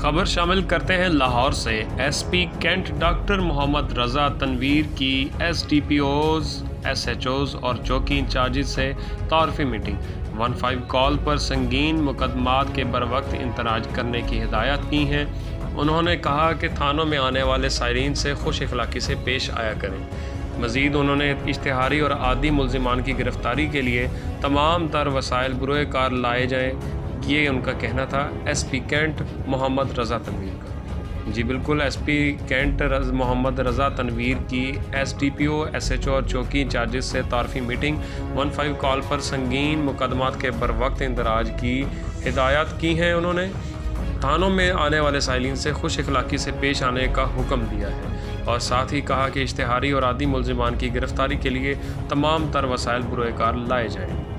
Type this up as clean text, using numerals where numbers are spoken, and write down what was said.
खबर शामिल करते हैं लाहौर से। एसपी कैंट डॉक्टर मोहम्मद रज़ा तनवीर की एसडीपीओज, एसएचओज और चौकी इंचार्जिज से तारफ़ी मीटिंग। 15 कॉल पर संगीन मुकदमात के बरवक्त इंतराज करने की हिदायत की हैं। उन्होंने कहा कि थानों में आने वाले सायरीन से खुश अखलाक़ी से पेश आया करें। मज़ीद उन्होंने इश्तिहारी और आदी मुल्ज़िमान की गिरफ़्तारी के लिए तमाम तर वसाइल बुरे कार लाए जाएँ, ये उनका कहना था। एसपी कैंट मोहम्मद रज़ा तनवीर का। जी बिल्कुल, एसपी कैंट मोहम्मद रज़ा तनवीर की एसडीपीओ, एसएचओ और चौकी इंचार्जिस से तारफ़ी मीटिंग। 15 कॉल पर संगीन मुकदमात के बरवक्त इंदराज की हिदायत की हैं। उन्होंने थानों में आने वाले साइलिन से खुश अखलाक़ी से पेश आने का हुक्म दिया है और साथ ही कहा कि इश्तिहारी और आदी मुल्ज़िमान की गिरफ़्तारी के लिए तमाम तर वसाइल बुरे कार लाए जाएँ।